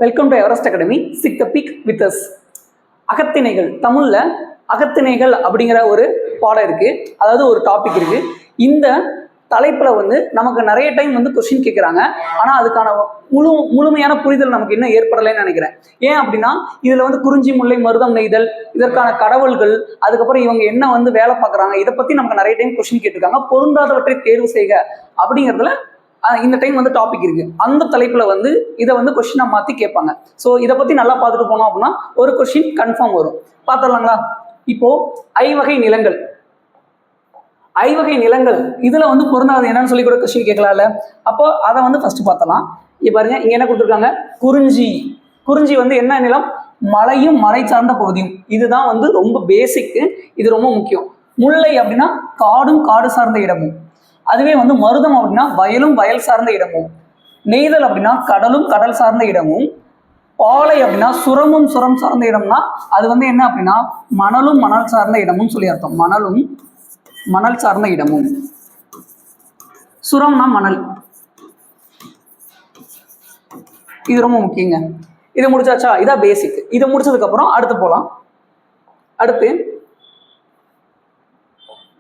Welcome to Everest academy. Seek the peak with us. அகத்திணைகள், தமிழ்ல அகத்திணைகள் அப்படிங்கிற ஒரு பாடம் இருக்கு, அதாவது ஒரு டாபிக் இருக்கு. இந்த தலைப்புல நமக்கு நிறைய டைம் கொஸ்டின் கேட்குறாங்க. ஆனா அதுக்கான முழுமையான புரிதல் நமக்கு இன்னும் ஏற்படலைன்னு நினைக்கிறேன். ஏன் அப்படின்னா இதுல குறிஞ்சி முல்லை மருதம் நெய்தல், இதற்கான கடவுள்கள், அதுக்கப்புறம் இவங்க என்ன வேலை பார்க்குறாங்க, இதை பத்தி நமக்கு நிறைய டைம் கொஸ்டின் கேட்டிருக்காங்க. பொருந்தாதவற்றை தேர்வு செய்க அப்படிங்கிறதுல இந்த டைம் டாபிக் இருக்கு. அந்த தலைப்புல இதை கொஸ்டினா மாத்தி கேட்பாங்க. ஸோ இதை பத்தி நல்லா பார்த்துட்டு போனோம் அப்படின்னா ஒரு கொஸ்டின் கன்ஃபார்ம் வரும். பார்த்துடலாங்களா? இப்போ ஐவகை நிலங்கள், ஐவகை நிலங்கள் இதுல பொருந்தாது என்னன்னு சொல்லி கூட கொஸ்டின் கேட்கலாம்ல. அப்போ அதை ஃபர்ஸ்ட் பார்த்தலாம். இங்க பாருங்க, இங்க என்ன கொடுத்துருக்காங்க? குறிஞ்சி. குறிஞ்சி என்ன நிலம்? மலையும் மலை சார்ந்த பகுதியும். இதுதான் ரொம்ப பேசிக், இது ரொம்ப முக்கியம். முல்லை அப்படின்னா காடும் காடு சார்ந்த இடமும். அதுவே மருதம் அப்படின்னா வயலும் வயல் சார்ந்த இடமும். நெய்தல் அப்படின்னா கடலும் கடல் சார்ந்த இடமும். பாலை அப்படின்னா சுரமும் சுரம் சார்ந்த இடம்னா அது என்ன அப்படின்னா மணலும் மணல் சார்ந்த இடமும் சொல்லி அர்த்தம். மணலும் மணல் சார்ந்த இடமும். சுரம்னா மணல். இது ரொம்ப முக்கியங்க. இது முடிச்சாச்சா? இதான் பேசிக். இதை முடிச்சதுக்கு அப்புறம் அடுத்து போலாம். அடுத்து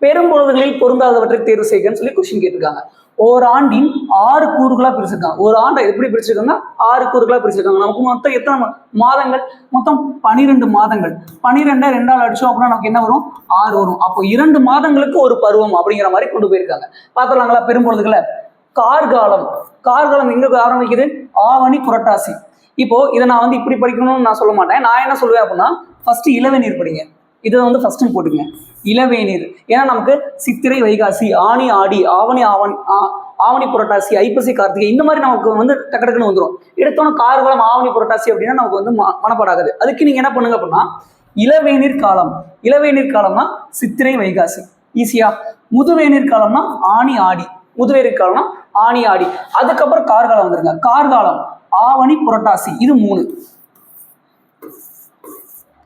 பெரும்பொழுதுகளில் பொருந்தாதவற்றை தேர்வு செய்கன்னு சொல்லி கொஸ்டின் கேட்டிருக்காங்க. ஓராண்டின் 6 கூறுகளா பிரிச்சிருக்காங்க. ஒரு ஆண்டை எப்படி பிரிச்சிருக்காங்க? 6 கூறுகளா பிரிச்சிருக்காங்க. நமக்கு மொத்தம் எத்தனை மாதங்கள்? மொத்தம் 12 மாதங்கள். 12 2ஆல் அடிச்சோம் அப்படின்னா நமக்கு என்ன வரும்? 6 வரும். அப்போ 2 மாதங்களுக்கு ஒரு பருவம் அப்படிங்கிற மாதிரி கொண்டு போயிருக்காங்க. பார்த்துலாங்களா? பெரும்பொழுதுகளை கார்காலம். கார்காலம் எங்க ஆரம்பிக்குது? ஆவணி புரட்டாசி. இப்போ இதை நான் இப்படி படிக்கணும்னு நான் சொல்ல மாட்டேன். நான் என்ன சொல்லுவேன் அப்படின்னா ஃபர்ஸ்ட் இளவேநீர் படிங்க. இதை ஃபர்ஸ்ட் போட்டுங்க, இளவேநீர். ஏன்னா நமக்கு சித்திரை வைகாசி, ஆணி ஆடி, ஆவணி புரட்டாசி, ஐப்பசி கார்த்திகை இந்த மாதிரி நமக்கு டக்குன்னு வந்துடும். எடுத்தோன்னு கார்காலம் ஆவணி புரட்டாசி அப்படின்னா நமக்கு மனப்பாடாகுது. அதுக்கு நீங்க என்ன பண்ணுங்க அப்படின்னா இளவேநீர் காலம். இளவேநீர் காலம்னா சித்திரை வைகாசி, ஈஸியா. முதுவேநீர் காலம்னா ஆணி ஆடி. முதுவேநீர் காலம்னா ஆணி ஆடி. அதுக்கப்புறம் கார்காலம் வந்துருங்க. கார்காலம் ஆவணி புரட்டாசி, இது 3.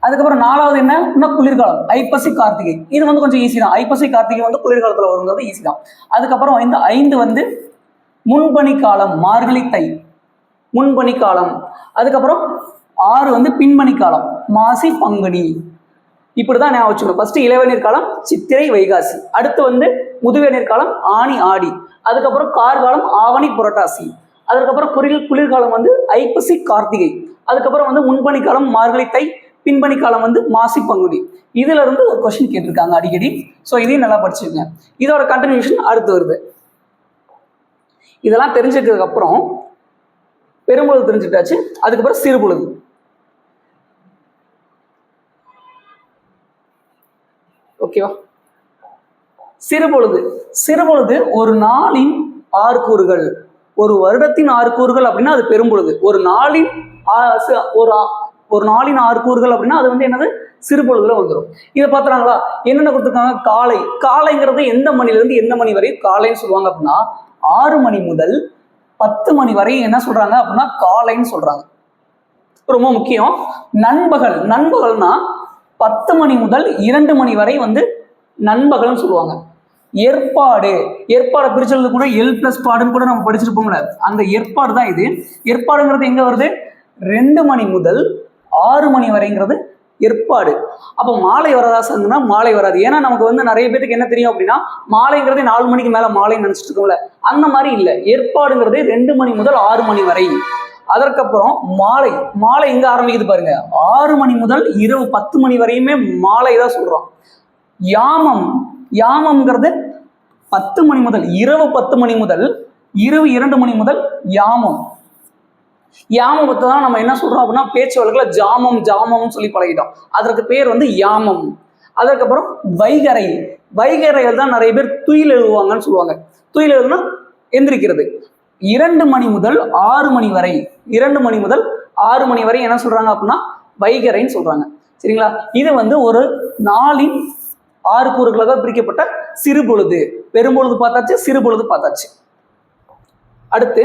அதுக்கப்புறம் 4வது என்ன? குளிர்காலம், ஐப்பசி கார்த்திகை. இது கொஞ்சம் ஈஸி தான். ஐப்பசி கார்த்திகை குளிர்காலத்துல வருங்கிறது ஈஸி தான். அதுக்கப்புறம் 5 முன்பனி காலம், மார்கழி தை, முன்பனி காலம். அதுக்கப்புறம் 6 பின்பனி காலம், மாசி பங்குனி. இப்படிதான் நான் வச்சுக்கணும். ஃபர்ஸ்ட் இளவேநீர் காலம் சித்திரை வைகாசி, அடுத்து முதுவேநீர் காலம் ஆணி ஆடி, அதுக்கப்புறம் கார்காலம் ஆவணி புரட்டாசி, அதுக்கப்புறம் குளிர்காலம் ஐப்பசி கார்த்திகை, அதுக்கப்புறம் முன்பனி காலம் மார்கழி தை, பின்பனி காலம் மாசி பங்குனி. இதுல இருந்து ஒரு கொஸ்டின் கேட்டிருக்காங்க அடிக்கடி. ஸோ இதையும் நல்லா படிச்சுக்கங்க. இதோட கண்டினியூஷன் அடுத்து வருது. இதெல்லாம் தெரிஞ்சுக்கிறதுக்கு அப்புறம் பெரும்பொழுது தெரிஞ்சுட்டாச்சு. அதுக்கப்புறம் சிறுபொழுது. ஓகேவா? சிறுபொழுது. சிறுபொழுது ஒரு நாளின் 6 கூறுகள். ஒரு வருடத்தின் 6 கூறுகள் அப்படின்னா அது பெரும்பொழுது. ஒரு நாளின் 6 கூறுகள் அப்படின்னா அது என்னது? சிறுபொழுதுல வந்துடும். இதை பார்த்துறாங்களா? என்னென்ன கொடுத்துருக்காங்க? காலை. காலைங்கிறது எந்த மணிலிருந்து எந்த மணி வரை காலைன்னு சொல்லுவாங்க அப்படின்னா 6 மணி முதல் 10 மணி வரை என்ன சொல்றாங்க அப்படின்னா காலைன்னு சொல்றாங்க. ரொம்ப முக்கியம். நண்பகல். நண்பகல்னா 10 மணி முதல் 2 மணி வரை நண்பகல்னு சொல்லுவாங்க. ஏற்பாடு. ஏற்பாடை பிரிச்சது கூட எல் பிளஸ் பாடுன்னு கூட நம்ம படிச்சிருப்போம்ல, அந்த ஏற்பாடு தான் இது. ஏற்பாடுங்கிறது எங்க வருது? 2 மணி முதல் 6 மணி வரைங்கிறது ஏற்பாடு. அப்போ மாலை வரதா சொன்னா மாலை வராது. ஏன்னா நமக்கு நிறைய பேருக்கு என்ன தெரியும் அப்படின்னா மாலைங்கிறது 4 மணிக்கு மேல மாலைன்னு நினைச்சிட்டு இருக்கோம்ல, அந்த மாதிரி இல்லை. ஏற்பாடுங்கிறது 2 மணி முதல் 6 மணி வரை. அதற்கப்புறம் மாலை. மாலை எங்க ஆரம்பிக்குது பாருங்க? 6 மணி முதல் இரவு 10 மணி வரையுமே மாலை தான் சொல்றோம். யாமம். யாமம்ங்கிறது 10 மணி முதல் இரவு 10 மணி முதல் இரவு 2 மணி முதல் யாமம். யாமத்தை தான் நம்ம என்ன சொல்றோம் அப்படின்னா பேச்சு வழக்கில் ஜாமம் ஜாமம் சொல்லி பழகிட்டோம். அதற்கு பேர் யாமம். அதுக்கப்புறம் வைகரை. வைகரைகள் தான் நிறைய பேர் துயில் எழுதுவாங்கன்னு சொல்லுவாங்க. துயில் எழுதுனா எந்திரிக்கிறது. 2 மணி முதல் 6 மணி வரை. 2 மணி முதல் 6 மணி வரை என்ன சொல்றாங்க அப்படின்னா வைகரைன்னு சொல்றாங்க. சரிங்களா? இது ஒரு நாளின் 6 கூறுகளாக பிரிக்கப்பட்ட சிறுபொழுது. பெரும்பொழுது பார்த்தாச்சு, சிறுபொழுது பார்த்தாச்சு. அடுத்து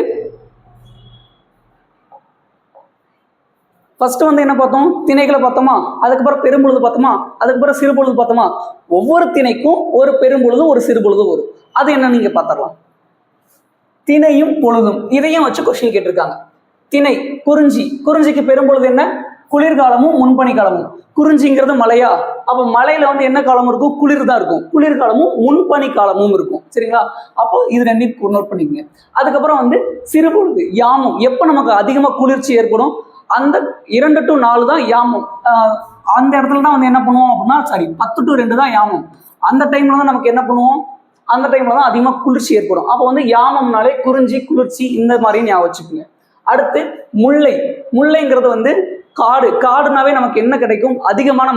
ஃபர்ஸ்ட் என்ன பார்த்தோம்? திணைகளை பார்த்தோமா, அதுக்கப்புறம் பெரும்பொழுது பார்த்தோமா, அதுக்கப்புறம் சிறுபொழுது பார்த்தோமா. ஒவ்வொரு திணைக்கும் ஒரு பெரும்பொழுது ஒரு சிறுபொழுது வரும். அது என்ன நீங்க பார்த்துடலாம். திணையும் பொழுதும் இதையும் வச்சு கொஸ்டின் கேட்டிருக்காங்க. திணை குறிஞ்சிக்கு பெரும்பொழுது என்ன? குளிர்காலமும் முன்பனி காலமும். குறிஞ்சிங்கிறது மலையா, அப்போ மலையில வந்து என்ன காலம் இருக்கும்? குளிர் தான் இருக்கும். குளிர்காலமும் முன்பனி காலமும் இருக்கும். சரிங்களா? அப்போ இது ரெண்டையும் நோட் பண்ணிக்கங்க. அதுக்கப்புறம் வந்து சிறுபொழுது யாமம். எப்போ நமக்கு அதிகமா குளிர்ச்சி ஏற்படும்? அந்த 2 to 4 தான் யாமம். அந்த இடத்துல தான் வந்து என்ன பண்ணுவோம் அப்படின்னா 10 to 2 தான் யாமம். அந்த டைம்ல தான் நமக்கு என்ன பண்ணுவோம்? அந்த டைம்ல தான் அதிகமாக குளிர்ச்சி ஏற்படும். அப்போ வந்து யாமம்னாலே குறிஞ்சி, குளிர்ச்சி இந்த மாதிரி ஞாபகம் வச்சுக்கோங்க. அடுத்து முல்லைங்கிறது வந்து காடுனாவே நமக்கு என்ன கிடைக்கும்? அதிகமான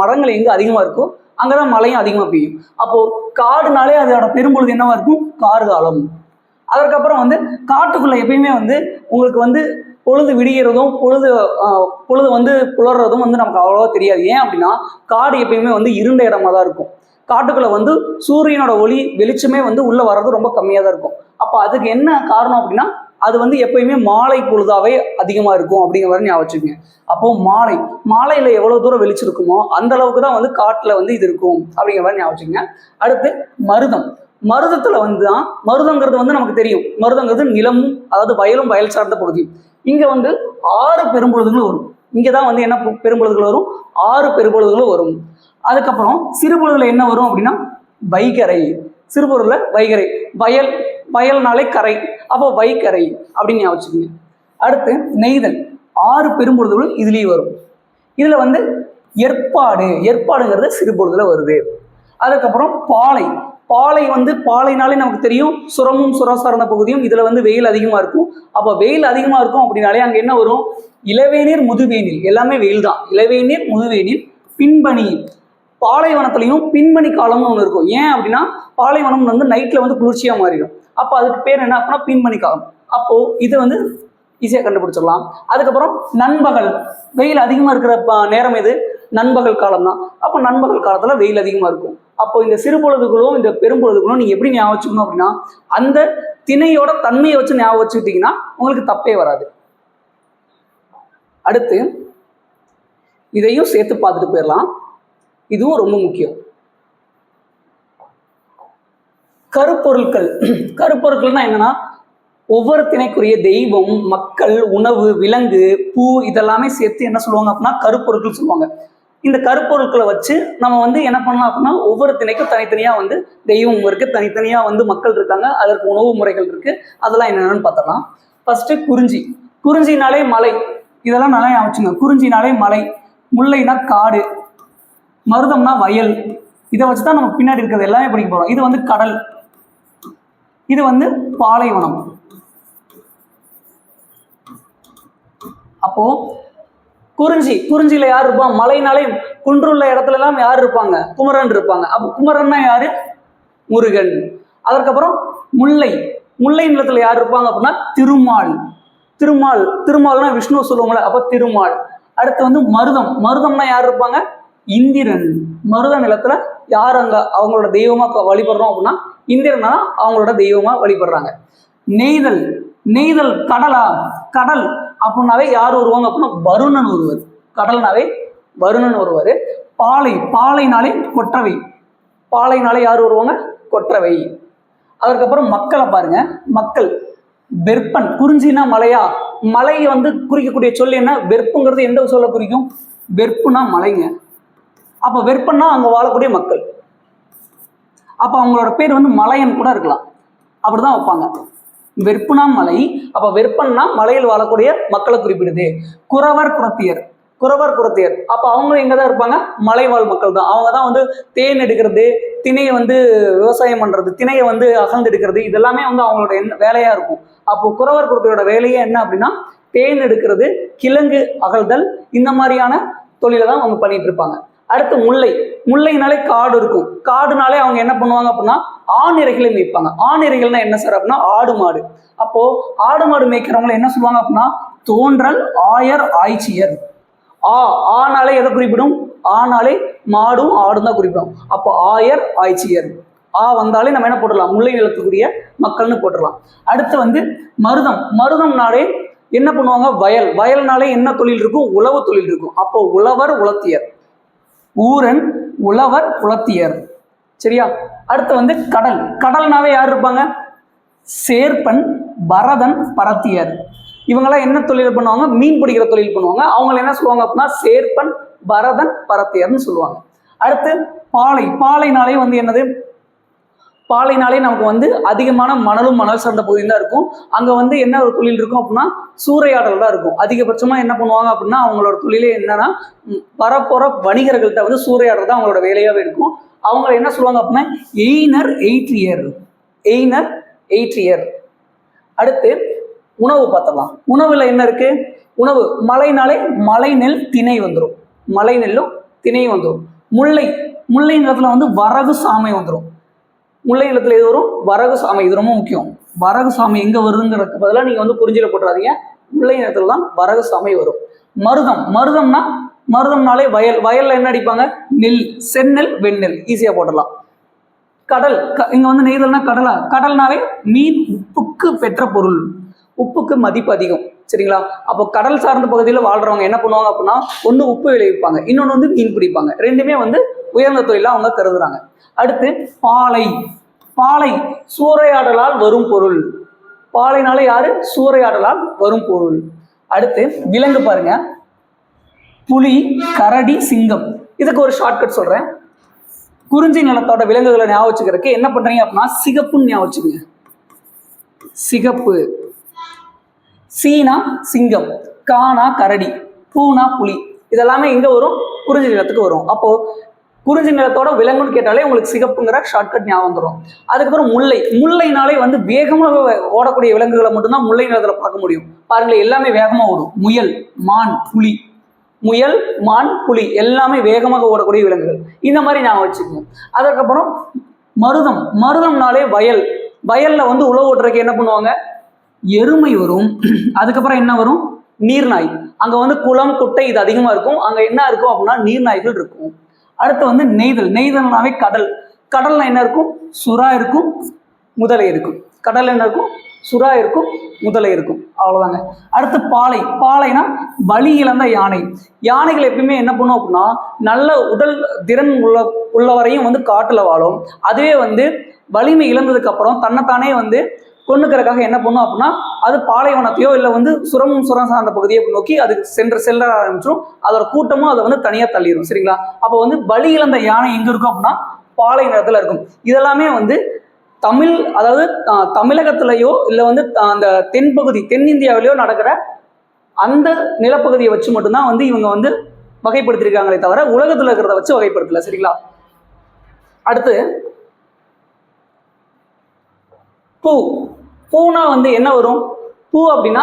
மரங்கள் எங்க அதிகமா இருக்கோ அங்கதான் மழையும் அதிகமா பெய்யும். அப்போ காடுனாலே அதோட பெரும்பொழுது என்னவா இருக்கும்? கார்காலம். அதற்கப்புறம் வந்து காட்டுக்குள்ள எப்பயுமே வந்து உங்களுக்கு வந்து பொழுது விடிகிறதும் பொழுது வந்து புலர்றதும் வந்து நமக்கு அவ்வளவா தெரியாது. ஏன் அப்படின்னா காடு எப்பயுமே வந்து இருண்ட இடமா தான் இருக்கும். காட்டுக்குள்ள வந்து சூரியனோட வெளிச்சமே வந்து உள்ள வர்றது ரொம்ப கம்மியா தான் இருக்கும். அப்ப அதுக்கு என்ன காரணம் அப்படின்னா அது வந்து எப்பயுமே மாலை பொழுதாவே அதிகமா இருக்கும் அப்படிங்கிற மாதிரி ஞாபகம் வச்சுக்கோங்க. அப்போ மாலையில எவ்வளவு தூரம் வெளிச்சிருக்குமோ அந்த அளவுக்கு தான் வந்து காட்டுல வந்து இது இருக்கும் அப்படிங்கிற மாதிரி ஞாபகம் வச்சுக்கோங்க. அடுத்து மருதத்துல வந்து தான் மருதங்கிறது வந்து நமக்கு தெரியும். மருதங்கிறது நிலமும், அதாவது வயலும் வயல் சார்ந்த பகுதியும். இங்க வந்து 6 பெரும்பொழுதுகள் வரும். இங்கதான் வந்து என்ன பெரும்பொழுதுகள் வரும்? 6 பெரும்பொழுதுகள் வரும். அதுக்கப்புறம் சிறுபொழுதுல என்ன வரும் அப்படின்னா வைகரை. சிறுபொழுதுல வைகரை, வயல்னாலே கரை, அப்போ வைகரை அப்படின்னு ஞாபகம் வச்சுக்கோங்க. அடுத்து நெய்தல் 6 பெரும்பொழுதுகள் இதுலயும் வரும். இதுல வந்து ஏற்பாடுங்கிறது சிறுபொழுதுல வருது. அதுக்கப்புறம் பாலை வந்து பாலைனாலே நமக்கு தெரியும் சுரமும் சுர சார்ந்த பகுதியும். இதுல வந்து வெயில் அதிகமா இருக்கும். அப்போ வெயில் அதிகமா இருக்கும் அப்படின்னாலே அங்க என்ன வரும்? இளவேநீர் முதுவேனில், எல்லாமே வெயில் தான். இளவேநீர் முதுவேனில் பின்பனி. பாலைவனத்துலையும் பின்பனி காலம்னு ஒன்று இருக்கும். ஏன் அப்படின்னா பாலைவனம் வந்து நைட்ல வந்து குளிர்ச்சியா மாறிடும். அப்போ அதுக்கு பேர் என்ன அப்படின்னா பின்பனி காலம். அப்போ இது வந்து ஈஸியாக கண்டுபிடிச்சிடலாம். அதுக்கப்புறம் நண்பகல், வெயில் அதிகமாக இருக்கிற நேரம் எது? நண்பகல் காலம் தான். அப்போ நண்பகல் காலத்துல வெயில் அதிகமா இருக்கும். அப்போ இந்த சிறுபொழுதுகளும் இந்த பெரும்பொழுதுகளும் நீங்க எப்படி ஞாபகம் வச்சுக்கணும் அப்படின்னா அந்த திணையோட தன்மையை வச்சு ஞாபகம் வச்சுக்கிட்டீங்கன்னா உங்களுக்கு தப்பே வராது. அடுத்து இதையும் சேர்த்து பார்த்துட்டு போயிடலாம். இதுவும் ரொம்ப முக்கியம். கருப்பொருட்கள்னா என்னன்னா ஒவ்வொரு திணைக்குரிய தெய்வம், மக்கள், உணவு, விலங்கு, பூ இதெல்லாமே சேர்த்து என்ன சொல்லுவாங்க அப்படின்னா கருப்பொருட்கள் சொல்லுவாங்க. இந்த கருப்பொருட்களை வச்சு நம்ம வந்து என்ன பண்ணலாம் அப்படின்னா ஒவ்வொரு திணைக்கும் தனித்தனியா வந்து தெய்வம் இருக்கு, தனித்தனியா வந்து மக்கள் இருக்காங்க, அதற்கு உணவு முறைகள் இருக்கு. அதெல்லாம் என்னென்னு பார்த்தலாம். ஃபர்ஸ்ட் குறிஞ்சினாலே மலை, இதெல்லாம் நல்லா ஞாபகம். குறிஞ்சினாலே மலை, முல்லைனா காடு, மருதம்னா வயல். இதை வச்சுதான் நம்ம பின்னாடி இருக்கிறது எல்லாமே படிக்க போறோம். இது வந்து கடல், இது வந்து பாலைவனம். அப்போ குறிஞ்சியில யார் இருப்பான்? மலைனாலே குன்றுள்ள இடத்துல எல்லாம் யார் இருப்பாங்க? குமரன் இருப்பாங்க. அப்போ குமரன்னா யாரு? முருகன். அதற்கப்புறம் முல்லை நிலத்துல யார் இருப்பாங்க அப்படின்னா திருமால்னா விஷ்ணு சொல்லுவாங்களே, அப்ப திருமால். அடுத்து வந்து மருதம்னா யார் இருப்பாங்க? இந்திரன். மருத நிலத்துல யார் அங்க அவங்களோட தெய்வமா வழிபடுறோம் அப்படின்னா இந்திரனா அவங்களோட தெய்வமா வழிபடுறாங்க. நெய்தல் கடல் அப்படின்னாவே யார் வருவாங்க அப்படின்னா வருணன் வருவார். கடல்னாவே வருணன் வருவார். பாலைனாலே பாலைனாலே யார் வருவாங்க? கொற்றவை. அதற்கப்புறம் மக்களை பாருங்க. மக்கள் வெப்பன். குறிஞ்சினா மலையா? மலையை வந்து குறிக்கக்கூடிய சொல் என்ன? வெப்புங்கிறது எந்த சொல்ல குறிக்கும்? வெப்புனா மலைங்க. அப்ப வெப்பன்னா அங்க வாழக்கூடிய மக்கள். அப்ப அவங்களோட பேர் வந்து மலையன் கூட இருக்கலாம், அப்படிதான் வைப்பாங்க. வெப்புனா மலை, அப்ப வெப்பன்னா மலையில் வாழக்கூடிய மக்களை குறிப்பிடுது. குறவர் குறத்தியர் அப்ப அவங்களும் எங்கதான் இருப்பாங்க? மலைவாழ் மக்கள் தான். அவங்க தான் வந்து தேன் எடுக்கிறது, திணையை வந்து விவசாயம் பண்றது, திணையை வந்து அகழ்ந்து எடுக்கிறது, இதெல்லாமே வந்து அவங்களோட வேலையா இருக்கும். அப்போ குறவர் குறத்தியோட வேலையே என்ன அப்படின்னா தேன் எடுக்கிறது, கிழங்கு அகழ்தல், இந்த மாதிரியான தொழிலை தான் அவங்க பண்ணிட்டு இருப்பாங்க. அடுத்து முல்லைனாலே காடு இருக்கும். காடுனாலே அவங்க என்ன பண்ணுவாங்க அப்படின்னா ஆணிரைகளை மேய்ப்பாங்க. ஆணிரைகள்னா என்ன சார் அப்படின்னா ஆடு மாடு. அப்போ ஆடு மாடு மேய்க்கிறவங்களை என்ன சொல்லுவாங்க அப்படின்னா தோன்றல், ஆயர், ஆய்ச்சியர். ஆனாலே எதை குறிப்பிடும்? ஆனாலே மாடும் ஆடும் தான் குறிப்பிடும். அப்போ ஆயர், ஆய்ச்சியர். வந்தாலே நம்ம என்ன போட்டுடலாம்? முல்லை நிலத்துக்குரிய மக்கள்னு போட்டுடலாம். அடுத்து வந்து மருதம்னாலே என்ன பண்ணுவாங்க? வயல்னாலே என்ன தொழில் இருக்கும்? உழவு தொழில் இருக்கும். அப்போ உழவர், உலத்தியர். ஊரன், உழவர், உலத்தியர். சரியா? அடுத்து வந்து கடல்னாவே யார் இருப்பாங்க? சேர்ப்பன், பரதன், பரத்தியர். இவங்கெல்லாம் என்ன தொழில் பண்ணுவாங்க? மீன் பிடிக்கிற தொழில் பண்ணுவாங்க. அவங்களை என்ன சொல்லுவாங்க அப்படின்னா சேர்ப்பன், பரதன், பரத்தியர்னு சொல்லுவாங்க. அடுத்து பாலை. பாலைனாலே வந்து என்னது? பாலைனாலே நமக்கு வந்து அதிகமான மணலும் மணல் சார்ந்த பகுதியும் தான் இருக்கும். அங்கே வந்து என்ன ஒரு தொழில் இருக்கும் அப்படின்னா சூறையாடல் தான் இருக்கும். அதிகபட்சமாக என்ன பண்ணுவாங்க அப்படின்னா அவங்களோட தொழிலே என்னன்னா வரப்போற வணிகர்கள்ட்ட வந்து சூறையாடல் தான் அவங்களோட வேலையாகவே இருக்கும். அவங்களை என்ன சொல்லுவாங்க அப்படின்னா எய்னர் எய்ட்ரியர். எய்னர் எய்ட்ரியர். அடுத்து உணவு பார்த்துடலாம். உணவுல என்ன இருக்கு? உணவு மழைனாலே மலை நெல் திணை வந்துடும். மலை நெல்லும் திணையும் வந்துடும். முல்லை. முல்லை நிலத்துல வந்து வரகு சாமை வந்துடும். முல்லை நிலத்துல எது வரும்? வரகு சாமை. இது ரொம்ப முக்கியம். வரகு சாமை எங்க வருதுங்கிறதுக்கு பதிலாக நீங்க வந்து குறிஞ்சில போட்டுறாதீங்க. முல்லை நிலத்துல தான் வரகு சாமை வரும். மருதம். மருதம்னா மருதம்னாலே வயல். வயல்ல என்ன அடிப்பாங்க? நெல். செந்நெல், வெண்ணெல். ஈஸியா போட்டுடலாம். கடல். இங்க வந்து நெய்தல்னா கடலா? கடல்னாவே மீன் உப்புக்கு பெற்ற பொருள். உப்புக்கு மதிப்பு அதிகம். சரிங்களா? அப்போ கடல் சார்ந்த பகுதியில் வாழ்றவங்க என்ன பண்ணுவாங்க அப்படின்னா ஒன்று உப்பு விளைவிப்பாங்க, இன்னொன்று வந்து மீன் பிடிப்பாங்க. ரெண்டுமே வந்து உயர்ந்த தொழிலாக அவங்க கருதுறாங்க. அடுத்து பாலை. பாலை சூறையாடலால் வரும் பொருள். பாலைனால யாரு? சூறையாடலால் வரும் பொருள். அடுத்து விலங்கு பாருங்க. புலி, கரடி, சிங்கம். இதுக்கு ஒரு ஷார்ட்கட் சொல்றேன். குறிஞ்சி நிலத்தோட விலங்குகளை ஞாபகம் வச்சுக்கிறதுக்கு என்ன பண்றீங்க அப்படின்னா சிகப்புன்னு ஞாபகம் வச்சுக்கோங்க. சிகப்பு. சீனா சிங்கம், கானா கரடி, பூனா புலி. இதெல்லாமே எங்க வரும்? குறிஞ்சி நிலத்துக்கு வரும். அப்போ குறிஞ்சி நிலத்தோட விலங்குன்னு கேட்டாலே உங்களுக்கு சிகப்புங்கிற ஷார்ட்கட் ஞாபகம் வந்துடும். அதுக்கப்புறம் முல்லை. முல்லைனாலே வந்து வேகமாக ஓடக்கூடிய விலங்குகளை மட்டும்தான் முல்லை நிலத்துல பார்க்க முடியும். பாருங்களேன், எல்லாமே வேகமா ஓடும். முயல், மான், புலி. முயல், மான், புலி எல்லாமே வேகமாக ஓடக்கூடிய விலங்குகள். இந்த மாதிரி ஞாபகம் வச்சுக்கணும். அதுக்கப்புறம் மருதம். மருதம்னாலே வயல். வயல்ல வந்து உழவு ஓட்டுறதுக்கு என்ன பண்ணுவாங்க? எருமை வரும். அதுக்கப்புறம் என்ன வரும்? நீர்நாய். அங்க வந்து குளம், குட்டை இது அதிகமா இருக்கும். அங்க என்ன இருக்கும் அப்படின்னா நீர்நாய்கள் இருக்கும். அடுத்து வந்து நெய்தல். நெய்தல்னாவே கடல். கடல்ல என்ன இருக்கும்? சுறா இருக்கும், முதலை இருக்கும். கடல்ல என்ன இருக்கும்? சுறா இருக்கும், முதலை இருக்கும். அவ்வளவுதாங்க. அடுத்து பாலை. பாலைனா வலி இழந்த யானை. யானைகள் எப்பயுமே என்ன பண்ணும் அப்படின்னா நல்ல உடல் திறன் உள்ளவரையும் வந்து காட்டுல வாழும். அதுவே வந்து வலிமை இழந்ததுக்கு அப்புறம் தன்னைத்தானே வந்து கொண்டுக்கிறதுக்காக என்ன பண்ணும் அப்படின்னா அது பாலைவனத்தையோ இல்லை வந்து சுரம் சார்ந்த பகுதியை நோக்கி அது செல்ல ஆரம்பிச்சிடும். அதோட கூட்டமும் அதை வந்து தனியாக தள்ளிடும். சரிங்களா? அப்போ வந்து வலி இழந்த யானை எங்க இருக்கும் அப்படின்னா பாலை நிலத்துல இருக்கும். இதெல்லாமே வந்து தமிழ், அதாவது தமிழகத்திலேயோ இல்லை வந்து அந்த தென்பகுதி தென்னிந்தியாவிலேயோ நடக்கிற அந்த நிலப்பகுதியை வச்சு மட்டும்தான் வந்து இவங்க வந்து வகைப்படுத்திருக்காங்களே தவிர உலகத்துல இருக்கிறத வச்சு வகைப்படுத்தல. சரிங்களா? அடுத்து பூ. பூனா வந்து என்ன வரும்? பூ அப்படின்னா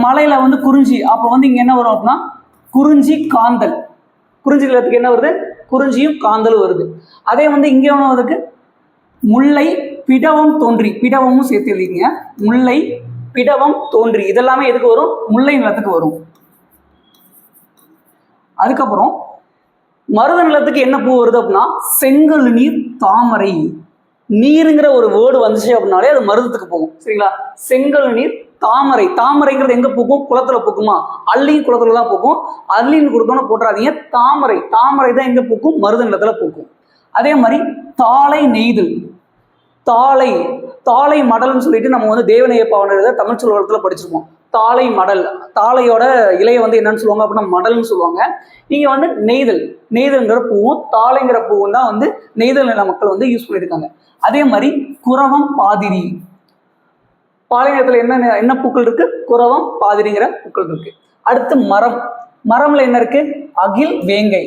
மலையில வந்து குறிஞ்சி. அப்போ வந்து இங்க என்ன வரும் அப்படின்னா குறிஞ்சி, காந்தல். குறிஞ்சி நிலத்துக்கு என்ன வருது? குறிஞ்சியும் காந்தலும் வருது. அதே வந்து இங்க வருதுக்கு முல்லை, பிடவம், தோன்றி. பிடவமும் சேர்த்து எழுதிங்க. முல்லை, பிடவம், தோன்றி. இதெல்லாமே எதுக்கு வரும்? முல்லை நிலத்துக்கு வரும். அதுக்கப்புறம் மருத நிலத்துக்கு என்ன பூ வருது அப்படின்னா செங்கல் நீர், தாமரை. நீருங்கிற ஒரு வேர்டு வந்துச்சு அப்படின்னாலே அது மருதத்துக்கு போகும். சரிங்களா? செங்கல் நீர், தாமரை. தாமரைங்கிறது எங்க பூக்கும்? குளத்துல பூக்குமா? அள்ளியும் குளத்துல தான் பூக்கும். அள்ளின்னு கொடுத்தோன்னு போட்டுறாதீங்க. தாமரை. தாமரை தான் எங்க பூக்கும்? மருத நிலத்துல பூக்கும். அதே மாதிரி தாளை, நெய்தல். தாளை. தாளை மடல்னு சொல்லிட்டு நம்ம வந்து தேவநேய பாவனை தமிழ் சொல்வரத்துல படிச்சிருப்போம். தாளை மடல். தாளையோட இலையை வந்து என்னன்னு சொல்லுவாங்க அப்படின்னா மடல்னு சொல்லுவாங்க. நீங்க வந்து நெய்தல். நெய்தல்ங்கிற பூவும் தாளைங்கிற பூவும் தான் வந்து நெய்தல் நில மக்கள் வந்து யூஸ் பண்ணியிருக்காங்க. அதே மாதிரி குரவம், பாதிரி. பாளையத்துல என்ன பூக்கள் இருக்கு? குரவம், பாதிரிங்கிற பூக்கள் இருக்கு. அடுத்து மரம். மரம்ல என்ன இருக்கு? அகில், வேங்கை.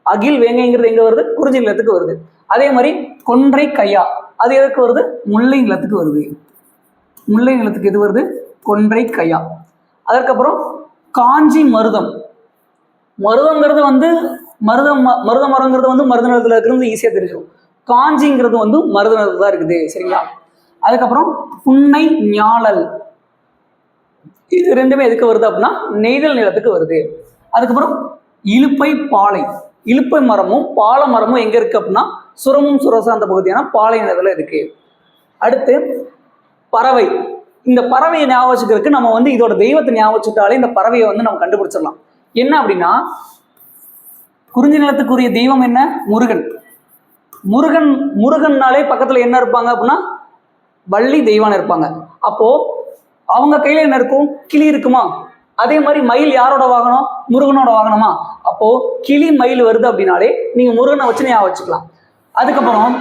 அகில், வேங்கைங்கிறது எங்க வருது? குறிஞ்சி நிலத்துக்கு வருது. அதே மாதிரி கொன்றை, கையா. அது எதுக்கு வருது? முல்லை நிலத்துக்கு வருது. முல்லை நிலத்துக்கு எது வருது? கொன்றை, கையா. அதற்கப்புறம் காஞ்சி, மருதம். மருதங்கிறது வந்து மருத மரங்கிறது வந்து மருத நிலத்துல இருக்கிறது ஈஸியா தெரிஞ்சிடும். காஞ்சிங்கிறது வந்து மருத நிலத்துல தான் இருக்குது. சரிங்களா? அதுக்கப்புறம் புன்னை, ஞாழல். இது ரெண்டுமே எதுக்கு வருது அப்படின்னா நெய்தல் நிலத்துக்கு வருது. அதுக்கப்புறம் இலுப்பை, பாலை. இலுப்பை மரமும் பாலை மரமும் எங்க இருக்கு அப்படின்னா சுரமும் சுரசார்ந்த பகுதியான பாலை நிலத்துல இருக்கு. அடுத்து பறவை. இந்த பறவையை ஞாபகம் வச்சுக்கிறதுக்கு நம்ம வந்து இதோட தெய்வத்தை ஞாபகம் வச்சுட்டாலே இந்த பறவையை வந்து நம்ம கண்டுபிடிச்சிடலாம். என்ன அப்படின்னா குறிஞ்சி நிலத்துக்குரிய தெய்வம் என்ன? முருகன். முருகன்னாலே பக்கத்துல என்ன இருப்பாங்க அப்படின்னா வள்ளி தெய்வான இருப்பாங்க. அப்போ அவங்க கையில என்ன இருக்கும்? கிளி இருக்குமா? அதே மாதிரி மயில் யாரோட வாகனம்? முருகனோட வாகனமா? அப்போ கிளி மயில் வருது அப்படின்னாலே நீங்க முருகனை வச்சு ஞாபகம் வச்சுக்கலாம். அதுக்கப்புறம்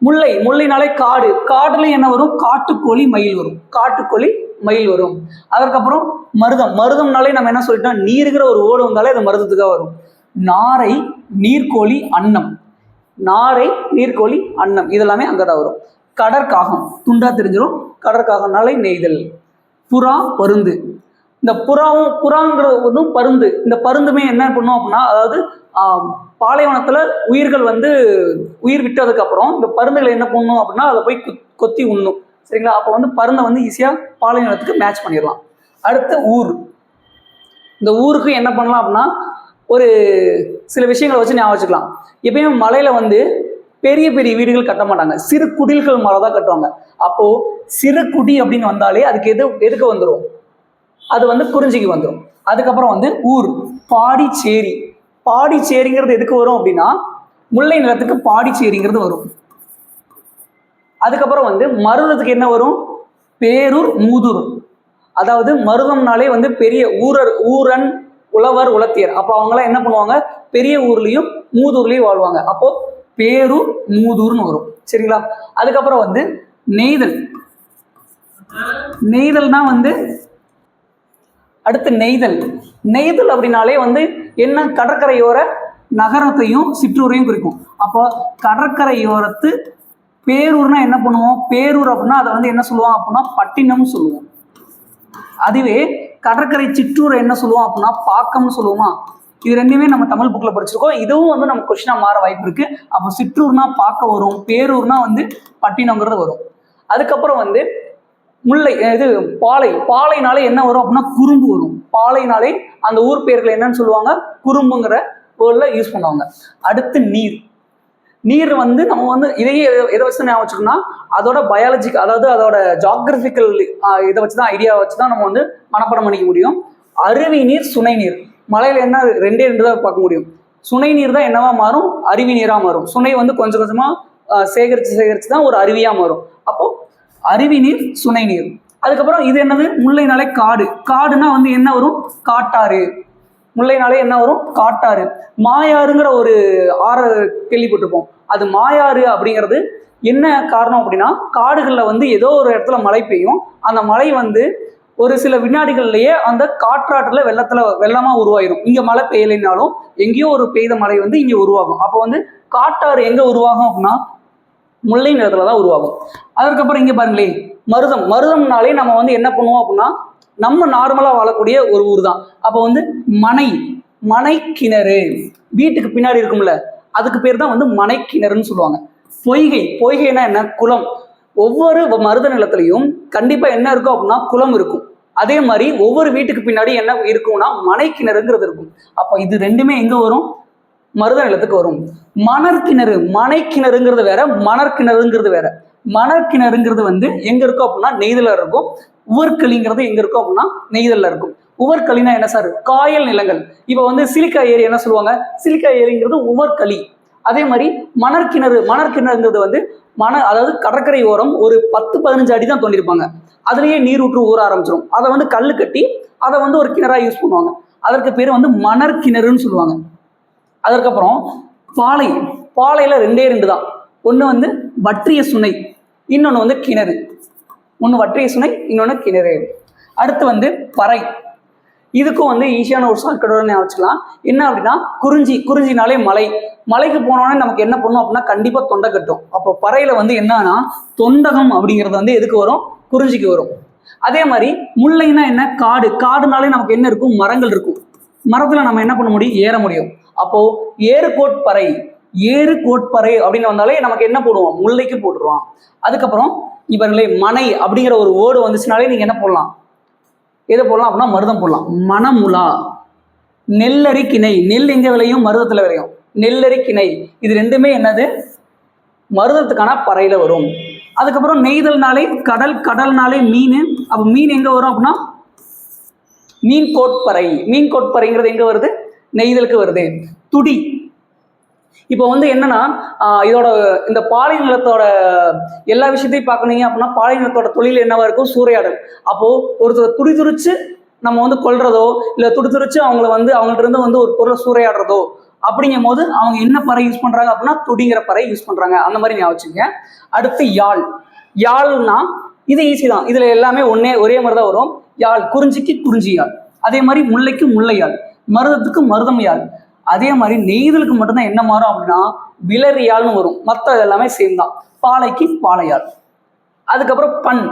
முல்லை, முல்லைனாலே காடு, காடுல என்ன வரும்? காட்டுக்கோழி மயில் வரும், காட்டுக்கோழி மயில் வரும். அதற்கப்புறம் மருதம், மருதம்னாலே நம்ம என்ன சொல்லிட்டோம்? நீருங்கிற ஒரு ஓடு வந்தாலே அது மருதத்துக்காக வரும். நாரை, நீர்க்கோழி, அன்னம், நாரை, நீர்க்கோழி, அன்னம் இதெல்லாமே அங்கதான் வரும். கடற்காகம் துண்டா தெரிஞ்சிடும், கடற்காகம்னாலே நெய்தல். புறா, பருந்து, இந்த புறாங்கிறது வந்து பருந்து. இந்த பருந்துமே என்ன பண்ணும் அப்படின்னா, அதாவது பாலைவனத்துல உயிர்கள் வந்து உயிர் விட்டதுக்கு அப்புறம் இந்த பருந்துகளை என்ன பண்ணும் அப்படின்னா அதை போய் கொத்தி உண்ணும். சரிங்களா? அப்போ வந்து பருந்தை வந்து ஈஸியா பாலைவனத்துக்கு மேட்ச் பண்ணிடலாம். அடுத்து ஊர். இந்த ஊருக்கு என்ன பண்ணலாம் அப்படின்னா ஒரு சில விஷயங்களை வச்சு ஞாபகம் வச்சுக்கலாம். எப்பயுமே மலையில வந்து பெரிய பெரிய வீடுகள் கட்ட மாட்டாங்க, சிறு குடில்கள் மலை தான் கட்டுவாங்க. அப்போ சிறு குடி அப்படின்னு வந்தாலே அதுக்கு எதுக்கு வந்துடும்? அது வந்து குறிஞ்சிக்கு வந்துடும். அதுக்கப்புறம் வந்து ஊர், பாடிச்சேரி. பாடிச்சேரிங்கிறது எதுக்கு வரும் அப்படின்னா முல்லை நிலத்துக்கு பாடிச்சேரிங்கிறது வரும். அதுக்கப்புறம் வந்து மருதத்துக்கு என்ன வரும்? பேரூர், மூதூர். அதாவது மருதம்னாலே வந்து பெரிய ஊரன், உழவர், உலத்தியர். அப்போ அவங்களாம் என்ன பண்ணுவாங்க? பெரிய ஊர்லயும் மூதூர்லயும் வாழ்வாங்க. அப்போ பேரூர், மூதூர்னு வரும். சரிங்களா? அதுக்கப்புறம் வந்து நெய்தல். நெய்தல்னா வந்து அடுத்து நெய்தல். நெய்தல் அப்படின்னாலே வந்து என்ன? கடற்கரையோர நகரத்தையும் சிற்றூரையும் குறிக்கும். அப்போ கடற்கரையோரத்து பேரூர்னா என்ன பண்ணுவோம்? பேரூர் அப்படின்னா அதை வந்து என்ன சொல்லுவோம் அப்படின்னா பட்டினம் சொல்லுவோம். அதுவே கடற்கரை சிற்றூரை என்ன சொல்லுவோம் அப்படின்னா பாக்கம்னு சொல்லுவோமா? இது ரெண்டுமே நம்ம தமிழ் புக்ல படிச்சிருக்கோம். இதுவும் வந்து நம்ம கொஸ்டினா மாற வாய்ப்பு இருக்கு. அப்போ சிற்றூர்னா பாக்க வரும், பேரூர்னா வந்து பட்டினங்கிறது வரும். அதுக்கப்புறம் வந்து முல்லை, இது பாலை. பாலைனாலே என்ன வரும் அப்படின்னா குறும்பு வரும். பாலைனாலே அந்த ஊர் பேர்களை என்னன்னு சொல்லுவாங்க? குறும்புங்கிற வேர்ட்ல யூஸ் பண்ணுவாங்க. அடுத்து நீர். நீர் வந்து நம்ம வந்து இதையே எதை வச்சு ஞாபகம் வச்சுக்கோன்னா அதோட பயாலஜிக், அதாவது அதோட ஜாகிரபிக்கல் இதை வச்சுதான், ஐடியா வச்சுதான் நம்ம வந்து மனப்பாடம் பண்ணிக்க முடியும். அருவி நீர், சுனை நீர். மலையில என்ன ரெண்டே தான் பார்க்க முடியும். சுனை நீர் தான் என்னவா மாறும்? அருவி நீரா மாறும். சுனை வந்து கொஞ்சம் கொஞ்சமா சேகரிச்சு தான் ஒரு அருவியா மாறும். அப்போ அருவி நீர், சுனை நீர். அதுக்கப்புறம் இது என்னது? முல்லைனாலே காடு. காடுனா வந்து என்ன வரும்? காட்டாறு. முல்லைனாலே என்ன வரும்? காட்டாறு. மாயாறுங்கிற ஒரு ஆறு கேள்விப்பட்டிருப்போம். அது மாயாறு அப்படிங்கிறது என்ன காரணம் அப்படின்னா காடுகளில் வந்து ஏதோ ஒரு இடத்துல மழை பெய்யும். அந்த மழை வந்து ஒரு சில வினாடிகள்லயே அந்த காற்றாற்றுல வெள்ளமா உருவாயிடும். இங்க மழை பெய்யலைனாலும் எங்கேயோ ஒரு பெய்த மழை வந்து இங்க உருவாகும். அப்போ வந்து காட்டாறு எங்க உருவாகும் அப்படின்னா முல்லை நிலத்துல தான் உருவாகும். அதுக்கப்புறம் இங்க பாருங்களேன், மருதம். மருதம்னாலே நம்ம வந்து என்ன பண்ணுவோம் அப்படின்னா நம்ம நார்மலா வாழக்கூடிய ஒரு ஊர் தான். அப்போ வந்து மனை கிணறு, வீட்டுக்கு பின்னாடி இருக்கும்ல, அதுக்கு பேர் தான் வந்து மனை கிணறுன்னு சொல்லுவாங்க. பொய்கைனா என்ன? குளம். ஒவ்வொரு மருத நிலத்திலையும் கண்டிப்பா என்ன இருக்கும் அப்படின்னா குளம் இருக்கும். அதே மாதிரி ஒவ்வொரு வீட்டுக்கு பின்னாடி என்ன இருக்கும்னா மனை கிணறுங்கிறது இருக்கும். அப்போ இது ரெண்டுமே எங்க வரும்? மருத நிலத்துக்கு வரும். மணற்கிணறு. மனை கிணறுங்கிறது வேற, மணற்கிணறுங்கிறது வேற. மணற்கிணறுங்கிறது வந்து எங்க இருக்கும் அப்படின்னா நெய்தல இருக்கும். உவர்களிங்கிறது எங்க இருக்கும் அப்படின்னா நெய்தல்ல இருக்கும். உவர்களினா என்ன சார்? காயல் நிலங்கள். இப்ப வந்து சிலிக்கா ஏரி என்ன சொல்லுவாங்க? சிலிக்கா ஏரிங்கிறது உவர்களி. அதே மாதிரி மணற்கிணறுங்கிறது வந்து அதாவது கடற்கரை ஓரம் ஒரு 10-15 அடி தான் தோண்டிருப்பாங்க. அதுலயே நீர் ஊற்று ஊற ஆரம்பிச்சிடும். அதை வந்து கல்லு கட்டி அதை வந்து ஒரு கிணறா யூஸ் பண்ணுவாங்க. அதற்கு பேர் வந்து மணற்கிணறுன்னு சொல்லுவாங்க. அதற்கப்புறம் பாலையில ரெண்டு தான். ஒன்று வந்து வற்றிய சுனை, இன்னொன்று வந்து கிணறு. ஒன்று வற்றிய சுனை, இன்னொன்று கிணறு. அடுத்து வந்து பறை. இதுக்கும் வந்து ஈஸியான ஒரு ஷார்ட்கட்டோட வச்சுக்கலாம். என்ன அப்படின்னா குறிஞ்சினாலே மலைக்கு போனோடனே நமக்கு என்ன பண்ணும் அப்படின்னா கண்டிப்பா தொண்டை கட்டும். அப்போ பறையில வந்து என்னன்னா தொண்டகம் அப்படிங்கிறது வந்து எதுக்கு வரும்? குறிஞ்சிக்கு வரும். அதே மாதிரி முல்லைன்னா என்ன? காடுனாலே நமக்கு என்ன இருக்கும்? மரங்கள் இருக்கும். மரத்துல நம்ம என்ன பண்ண முடியும்? ஏற முடியும். அப்போ ஏறுகோட்பறை அப்படின்னு வந்தாலே நமக்கு என்ன போடுவோம்? முல்லைக்கு போட்டுருவோம். அதுக்கப்புறம் இவர்களே மனை அப்படிங்கிற ஒரு வேர்டு வந்துச்சுனாலே நீங்க என்ன போடலாம்? எதை போடலாம் அப்படின்னா மருதம் போடலாம். மணமுலா. நெல்லரி கிணை. நெல் எங்க விளையும்? மருதத்துல விளையும். நெல்லரி கிணை. இது ரெண்டுமே என்னது? மருதத்துக்கான பறையில வரும். அதுக்கப்புறம் நெய்தல்னாலே கடல்னாலே மீன். அப்ப மீன் எங்க வரும் அப்படின்னா மீன் கோட்பறைங்கிறது எங்க வருது? நெய்தலுக்கு வருது. துடி. இப்போ வந்து என்னன்னா இதோட இந்த பாலை நிலத்தோட எல்லா விஷயத்தையும் பார்க்கணுங்க அப்படின்னா பாலை நிலத்தோட தொழில் என்னவா இருக்கும்? சூறையாடல். அப்போ ஒருத்தர் துடிதுடிச்சு நம்ம வந்து கொல்றதோ இல்லை துடிதுடிச்சு அவங்கள வந்து அவங்கள்ட்ட இருந்து வந்து ஒரு பொருளை சூறையாடுறதோ அப்படிங்கும் போது அவங்க என்ன பறை யூஸ் பண்றாங்க அப்படின்னா துடிங்கிற பறை யூஸ் பண்றாங்க. அந்த மாதிரி ஞாபகம் வச்சுக்கோங்க. அடுத்து யாழ். யாழ்னா இது ஈஸி தான், இதுல எல்லாமே ஒரே மாதிரி தான் வரும். யாழ், குறிஞ்சிக்கு குறிஞ்சி யாழ், அதே மாதிரி முல்லைக்கு முல்லை யாழ், மருதத்துக்கு மருதம் யாழ். அதே மாதிரி நெய்தலுக்கு மட்டும்தான் என்ன மாறும் அப்படின்னா விலரி யாழ்னு வரும். மற்ற எல்லாமே சேம் தான். பாலைக்கு பாலையாள். அதுக்கப்புறம் பண்.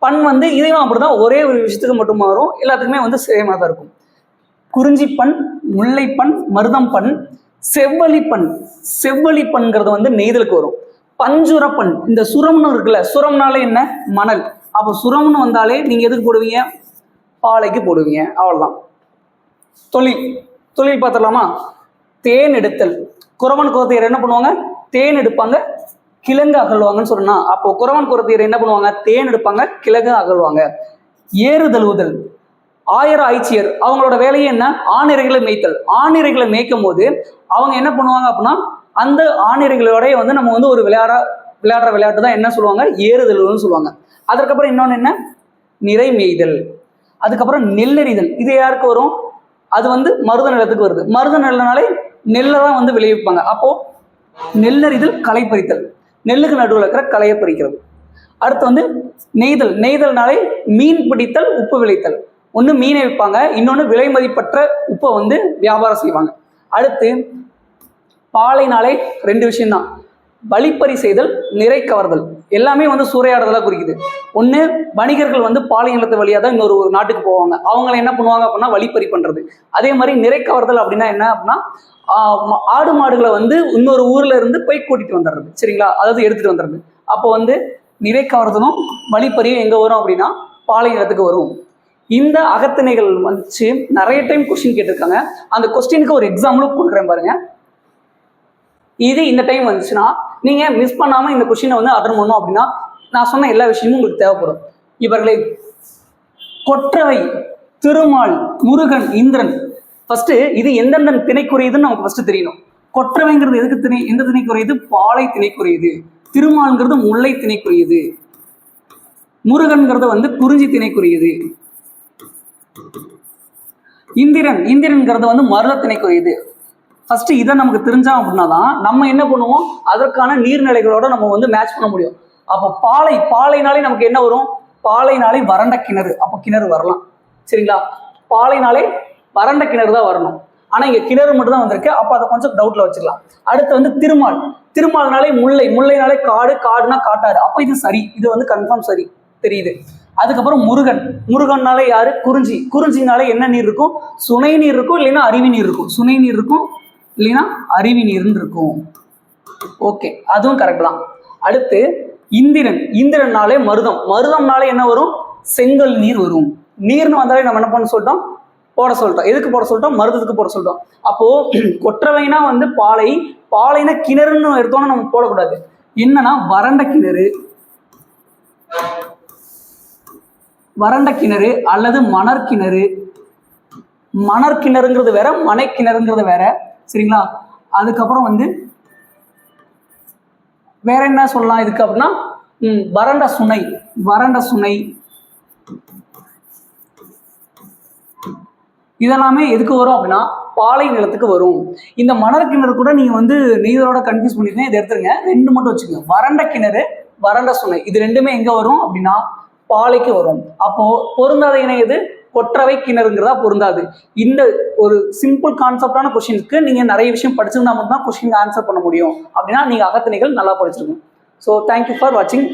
பண் வந்து இதையும் அப்படிதான், ஒரே ஒரு விஷயத்துக்கு மட்டும் மாறும், எல்லாத்துக்குமே வந்து சேமாக தான் இருக்கும். குறிஞ்சி பண், முல்லை பண், மருதம் பண், செவ்வழி பண். செவ்வழி பண்கிறது வந்து நெய்தலுக்கு வரும். பஞ்சுர பண். இந்த சுரம்னு இருக்குல்ல, சுரம்னாலே என்ன? மணல். அப்போ சுரம்னு வந்தாலே நீங்க எதுக்கு போடுவீங்க? பாலைக்கு போடுவீங்க. அவ்வளவுதான். தொழில். தொழில் பார்த்துடலாமா? தேன் எடுத்தல். குறவன் குறத்தையர் என்ன பண்ணுவாங்க? தேன் எடுப்பாங்க, கிழங்கு அகழ்வாங்கன்னு சொன்னா, அப்போ குறவன் குறத்தையர் என்ன பண்ணுவாங்க? தேன் எடுப்பாங்க, கிழங்கு அகழ்வாங்க. ஏறு தழுவுதல். ஆயர் ஆய்ச்சியர் அவங்களோட வேலையே என்ன? ஆணிரைகளை மேய்த்தல். ஆணிரைகளை மேய்க்கும் போது அவங்க என்ன பண்ணுவாங்க அப்படின்னா அந்த ஆணிரைகளோடய வந்து நம்ம வந்து ஒரு விளையாடுற விளையாட்டு தான் என்ன சொல்லுவாங்க? ஏறுதல்னு சொல்லுவாங்க. அதுக்கப்புறம் இன்னொன்று என்ன? நிறை மேய்தல். அதுக்கப்புறம் நெல்லறிதல். இது யாருக்கு வரும்? அது வந்து மருத நிலத்துக்கு வருது. மருத நிலனாலே நெல்லை தான் வந்து விளைவிப்பாங்க. அப்போ நெல்லறிதல், களை பறித்தல். நெல்லுக்கு நடுவில் இருக்கிற களையை பறிக்கிறது. அடுத்து வந்து நெய்தல். நெய்தல்னாலே மீன் பிடித்தல், உப்பு விளைத்தல். ஒன்று மீனை விற்பாங்க, இன்னொன்று விலை மதிப்பற்ற உப்பை வந்து வியாபாரம் செய்வாங்க. அடுத்து பாலைனாலே ரெண்டு விஷயம்தான், வழிப்பறி செய்தல், நிறை கவர்தல். எல்லாமே வந்து சூறையாடுதலாக குறிக்குது. ஒன்று வணிகர்கள் வந்து பாலை நிலத்து வழியாக தான் இன்னொரு நாட்டுக்கு போவாங்க, அவங்கள என்ன பண்ணுவாங்க அப்படின்னா வழிப்பறி பண்ணுறது. அதே மாதிரி நிறை கவர்தல் அப்படின்னா என்ன அப்படின்னா ஆடு மாடுகளை வந்து இன்னொரு ஊர்ல இருந்து போய் கூட்டிட்டு வந்துடுறது. சரிங்களா? அதாவது எடுத்துட்டு வந்துடுறது. அப்போ வந்து நிறை கவர்தலும் வழிப்பறியும் எங்கே வரும் அப்படின்னா பாலை நிலத்துக்கு வரும். இந்த அகத்திணைகள் வச்சு நிறைய டைம் கொஸ்டின் கேட்டிருக்காங்க. அந்த கொஸ்டினுக்கு ஒரு எக்ஸாம்பிளும் கொடுக்குறேன் பாருங்க. இது இந்த டைம் வந்துச்சுன்னா நீங்க மிஸ் பண்ணாம இந்த கொஸ்டினை வந்து அட்டன் பண்ணணும் அப்படின்னா நான் சொன்ன எல்லா விஷயமும் உங்களுக்கு தேவைப்படும். இவர்களை கொற்றவை, திருமால், முருகன், இந்திரன். ஃபர்ஸ்ட் இது எந்தெந்த திணைக்குரியதுன்னு நமக்கு ஃபர்ஸ்ட் தெரியணும். கொற்றவைங்கிறது எதுக்கு திணை? எந்த திணைக்குரியது? பாலை திணைக்குரியது. திருமால்ங்கிறது முல்லை திணைக்குரியது. முருகன்கிறது வந்து குறிஞ்சி திணைக்குரியது. இந்திரன்கிறது வந்து மருத திணைக்குரியது. ஃபர்ஸ்ட் இதை நமக்கு தெரிஞ்சா அப்படின்னா தான் நம்ம என்ன பண்ணுவோம், அதற்கான நீர்நிலைகளோட நம்ம வந்து மேட்ச் பண்ண முடியும். அப்போ பாலைனாலே நமக்கு என்ன வரும்? பாலைனாலே வறண்ட கிணறு. அப்போ கிணறு வரலாம். சரிங்களா? பாலைனாலே வறண்ட கிணறு தான் வரணும். ஆனா இங்க கிணறு மட்டும் தான் வந்திருக்கு. அப்போ அதை கொஞ்சம் டவுட்ல வச்சுக்கலாம். அடுத்து வந்து திருமால்னாலே முல்லைனாலே காடுனா காட்டாறு. அப்போ இது சரி, இது வந்து கன்ஃபார்ம் சரி தெரியுது. அதுக்கப்புறம் முருகன்னாலே யாரு? குறிஞ்சினாலே என்ன நீர் இருக்கும்? சுனை நீர் இருக்கும், இல்லைன்னா அருவி நீர் இருக்கும். சுனை நீர் இருக்கும், இல்லைன்னா அருவி நீர்னு இருக்கும். ஓகே, அதுவும் கரெக்ட் தான். அடுத்து இந்திரன்னாலே மருதம்னாலே என்ன வரும்? செங்கல் நீர் வரும். நீர்னு வந்தாலே நம்ம என்ன பண்ண சொல்லிட்டோம்? போட சொல்லிட்டோம். எதுக்கு போட சொல்லிட்டோம்? மருதத்துக்கு போட சொல்லிட்டோம். அப்போ கொற்றவைனா வந்து பாலைனா கிணறுன்னு எடுத்தோம்னா நம்ம போடக்கூடாது. என்னன்னா வறண்ட கிணறு அல்லது மணற்கிணறுங்கிறது வேற, மனைக்கிணறுங்கிறது வேற. சரிங்களா? அதுக்கப்புறம் வந்து வேற என்ன சொல்லலாம் இதுக்கு அப்படின்னா வறண்ட சுனை. இதெல்லாமே எதுக்கு வரும் அப்படின்னா பாலை நிலத்துக்கு வரும். இந்த மணற்கிணறு கூட நீங்க வந்து நெய்தலோட கன்ஃபியூஸ் பண்ணிருக்கீங்க. இதை எடுத்துருங்க, ரெண்டு மட்டும் வச்சுக்கோங்க. வறண்ட கிணறு, வறண்ட சுனை, இது ரெண்டுமே எங்க வரும் அப்படின்னா பாலைக்கு வரும். அப்போ பொருந்தாத இணை எது? கொற்றவை கிணறுங்கிறதா பொருந்தாது. இந்த ஒரு சிம்பிள் கான்செப்டான கொஸ்டினுக்கு நீங்க நிறைய விஷயம் படிச்சிருந்தா மட்டும் தான் கொஸ்டின் ஆன்சர் பண்ண முடியும். அப்படின்னா நீங்க அகத்திணைகள் நல்லா படிச்சிருக்கணும். ஸோ தேங்க்யூ ஃபார் வாட்சிங்.